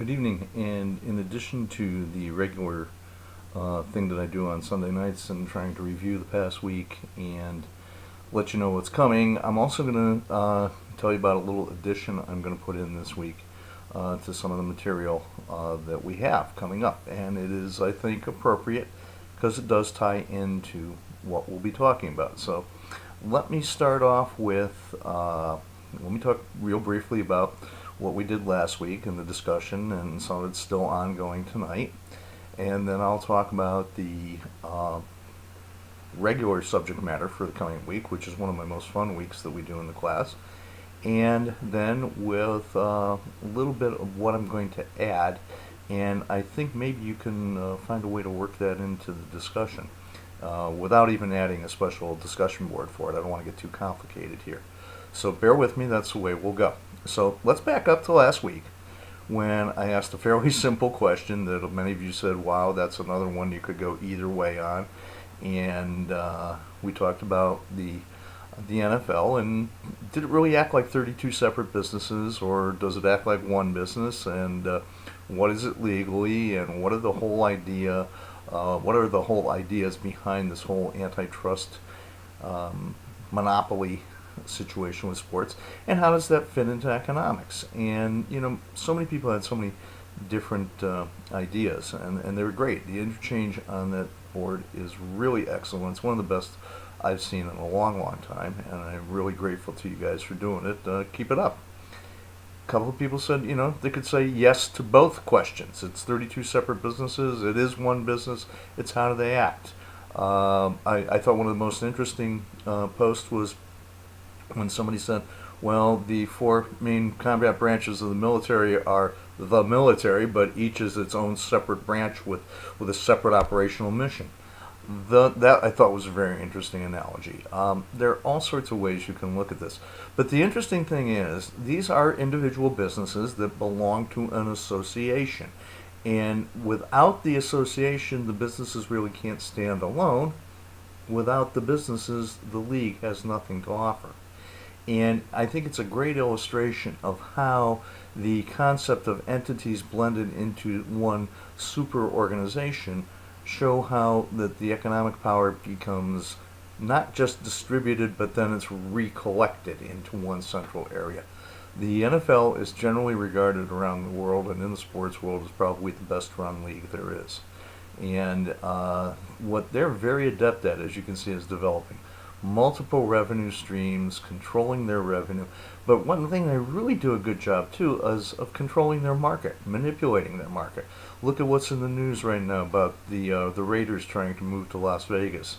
Good evening, and in addition to the regular thing that I do on Sunday nights and trying to review the past week and let you know what's coming, I'm also going to tell you about a little addition I'm going to put in this week to some of the material that we have coming up. And it is, I think, appropriate because it does tie into what we'll be talking about. So let me start off with, let me talk real briefly about what we did last week and the discussion, and some of it's still ongoing tonight. And then I'll talk about the regular subject matter for the coming week, which is one of my most fun weeks that we do in the class. And then with a little bit of what I'm going to add, and I think maybe you can find a way to work that into the discussion without even adding a special discussion board for it. I don't want to get too complicated here. So bear with me, that's the way we'll go. So let's back up to last week when I asked a fairly simple question that many of you said, wow, that's another one you could go either way on. And we talked about the NFL, and did it really act like 32 separate businesses, or does it act like one business? And what is it legally, and what are the whole idea? What are the whole ideas behind this whole antitrust monopoly situation with sports, and how does that fit into economics? And so many people had so many different ideas, and they were great. The interchange on that board is really excellent. It's one of the best I've seen in a long time, and I'm really grateful to you guys for doing it. Keep it up. A couple of people said, they could say yes to both questions. It's 32 separate businesses. It is one business. It's how do they act? I thought one of the most interesting posts was when somebody said, well, the four main combat branches of the military are the military, but each is its own separate branch with a separate operational mission. That I thought was a very interesting analogy. There are all sorts of ways you can look at this. But the interesting thing is, these are individual businesses that belong to an association. And without the association, the businesses really can't stand alone. Without the businesses, the league has nothing to offer. And I think it's a great illustration of how the concept of entities blended into one super organization show how that the economic power becomes not just distributed, but then it's recollected into one central area. The NFL is generally regarded around the world, and in the sports world, is probably the best run league there is. And what they're very adept at, as you can see, is developing multiple revenue streams, controlling their revenue. But one thing they really do a good job too is of controlling their market, manipulating their market. Look at what's in the news right now about the Raiders trying to move to Las Vegas.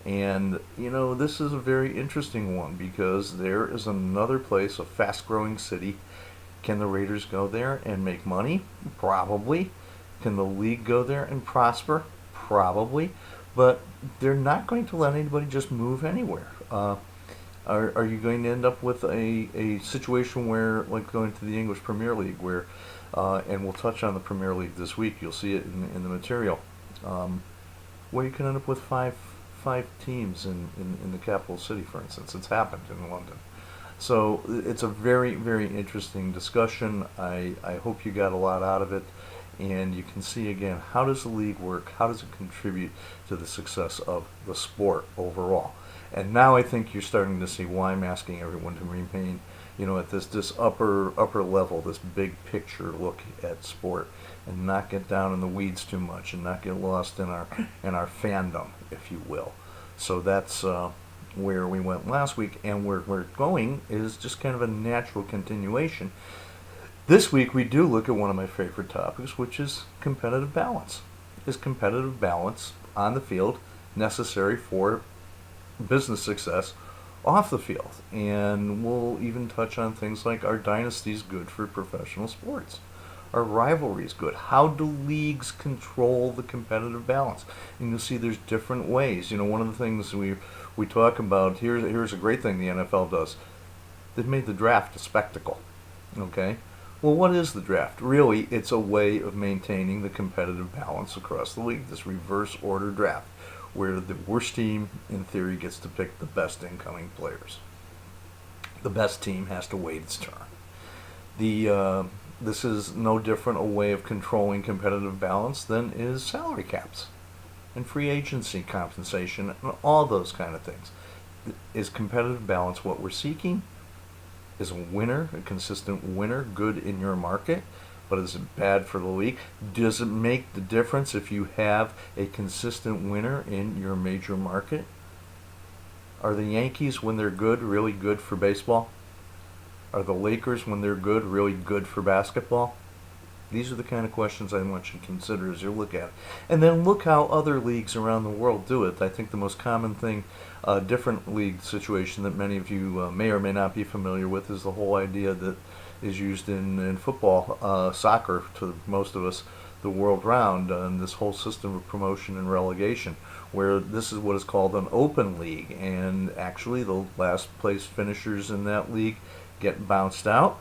And this is a very interesting one because there is another place, a fast-growing city. Can the Raiders go there and make money? Probably. Can the league go there and prosper? Probably. But they're not going to let anybody just move anywhere. Are you going to end up with a situation where, like going to the English Premier League, where, and we'll touch on the Premier League this week, you'll see it in the material, where you can end up with five teams in the capital city, for instance. It's happened in London. So it's a very, very interesting discussion. I hope you got a lot out of it. And you can see again, how does the league work? How does it contribute to the success of the sport overall? And now I think you're starting to see why I'm asking everyone to remain, at this upper level, this big picture look at sport, and not get down in the weeds too much, and not get lost in our fandom, if you will. So that's where we went last week, and where we're going is just kind of a natural continuation. This week we do look at one of my favorite topics, which is competitive balance. Is competitive balance on the field necessary for business success off the field? And we'll even touch on things like, are dynasties good for professional sports? Are rivalries good? How do leagues control the competitive balance? And you'll see there's different ways. One of the things we talk about, here's a great thing the NFL does. They've made the draft a spectacle. Okay? Well, what is the draft? Really, it's a way of maintaining the competitive balance across the league, this reverse order draft, where the worst team, in theory, gets to pick the best incoming players. The best team has to wait its turn. The this is no different a way of controlling competitive balance than is salary caps and free agency compensation and all those kind of things. Is competitive balance what we're seeking? Is a winner, a consistent winner, good in your market? But is it bad for the league? Does it make the difference if you have a consistent winner in your major market? Are the Yankees, when they're good, really good for baseball? Are the Lakers, when they're good, really good for basketball? These are the kind of questions I want you to consider as you look at it. And then look how other leagues around the world do it. I think the most common thing, different league situation that many of you may or may not be familiar with, is the whole idea that is used in football, soccer, to most of us, the world round, and this whole system of promotion and relegation, where this is what is called an open league. And actually, the last place finishers in that league get bounced out.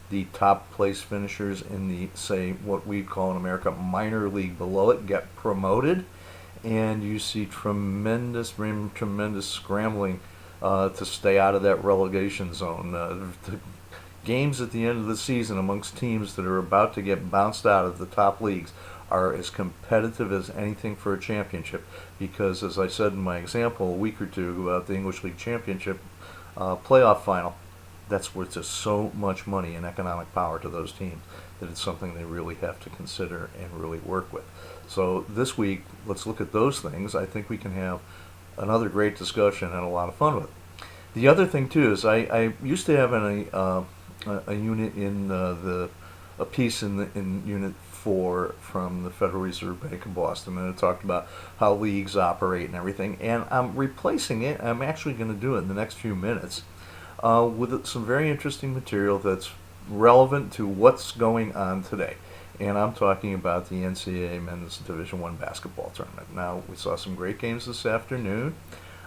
The top place finishers in the, say, what we call in America minor league below it get promoted, and you see tremendous scrambling to stay out of that relegation zone. The games at the end of the season amongst teams that are about to get bounced out of the top leagues are as competitive as anything for a championship, because, as I said in my example a week or two about the English League Championship playoff final, that's worth just so much money and economic power to those teams that it's something they really have to consider and really work with. So this week, let's look at those things. I think we can have another great discussion and a lot of fun with it. The other thing too is I used to have a unit in a piece in Unit 4 from the Federal Reserve Bank of Boston, and it talked about how leagues operate and everything. And I'm replacing it. I'm actually going to do it in the next few minutes with some very interesting material that's relevant to what's going on today. And I'm talking about the NCAA Men's Division I basketball tournament. Now, we saw some great games this afternoon.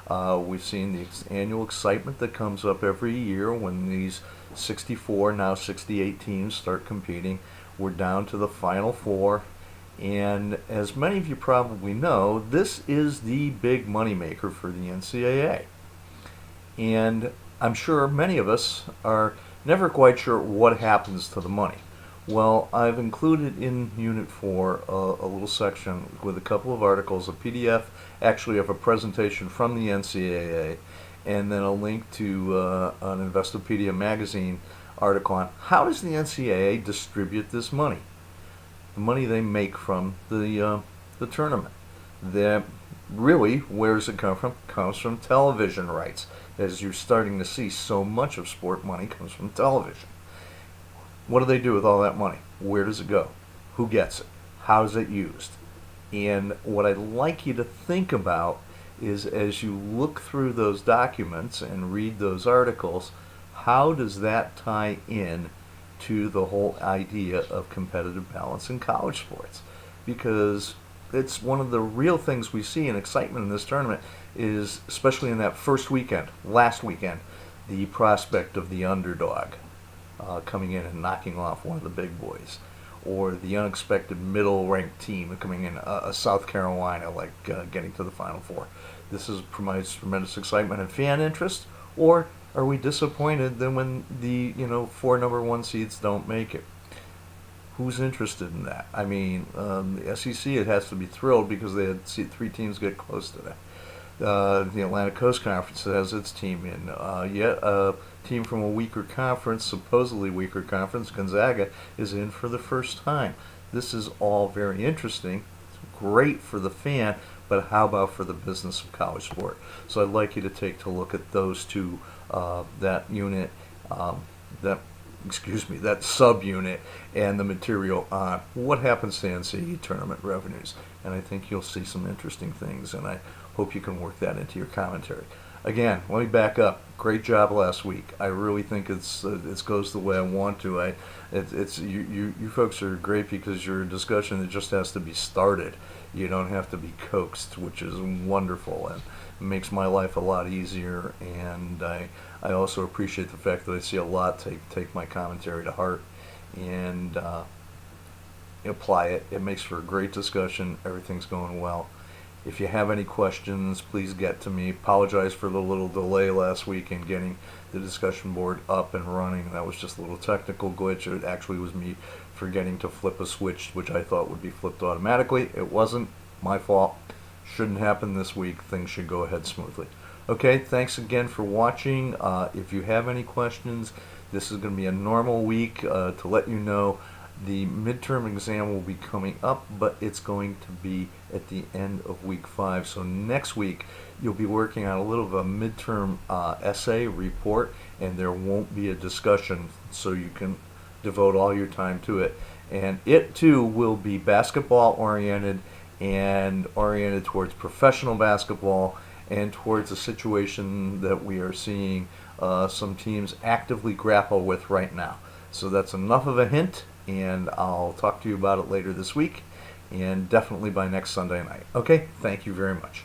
We've seen the annual excitement that comes up every year when these 64, now 68 teams start competing. We're down to the Final Four. And as many of you probably know, this is the big moneymaker for the NCAA. And I'm sure many of us are never quite sure what happens to the money. Well, I've included in Unit 4 a little section with a couple of articles, a PDF actually of a presentation from the NCAA, and then a link to an Investopedia magazine article on how does the NCAA distribute this money, the money they make from the tournament. That really, where does it come from? It comes from television rights. As you're starting to see, so much of sport money comes from television. What do they do with all that money? Where does it go? Who gets it? How is it used? And what I'd like you to think about is, as you look through those documents and read those articles, how does that tie in to the whole idea of competitive balance in college sports? Because it's one of the real things we see in excitement in this tournament is, especially in that first weekend, last weekend, the prospect of the underdog coming in and knocking off one of the big boys, or the unexpected middle-ranked team coming in, South Carolina, like getting to the Final Four. This provides tremendous excitement and fan interest. Or are we disappointed then when the 4 number 1 seeds don't make it? Who's interested in that? I mean, the SEC, it has to be thrilled because they had 3 teams get close to that. The Atlantic Coast Conference has its team in. Yet a team from a weaker conference, supposedly weaker conference, Gonzaga, is in for the first time. This is all very interesting. It's great for the fan, but how about for the business of college sport? So I'd like you to take a look at those two, that unit, that subunit, and the material on what happens to NCAA tournament revenues. And I think you'll see some interesting things, and I hope you can work that into your commentary. Again, let me back up. Great job last week. I really think it goes the way I want to. You folks are great because you're a discussion that just has to be started. You don't have to be coaxed, which is wonderful and makes my life a lot easier. And I also appreciate the fact that I see a lot take my commentary to heart and apply it. It makes for a great discussion. Everything's going well. If you have any questions, please get to me. Apologize for the little delay last week in getting the discussion board up and running. That was just a little technical glitch. It actually was me forgetting to flip a switch, which I thought would be flipped automatically. It wasn't. My fault. Shouldn't happen this week. Things should go ahead smoothly. Okay, thanks again for watching. If you have any questions, this is going to be a normal week to let you know. The midterm exam will be coming up, but it's going to be at the end of week 5. So next week, you'll be working on a little of a midterm essay report, and there won't be a discussion, so you can devote all your time to it. And it, too, will be basketball-oriented and oriented towards professional basketball and towards a situation that we are seeing some teams actively grapple with right now. So that's enough of a hint, and I'll talk to you about it later this week and definitely by next Sunday night. Okay, thank you very much.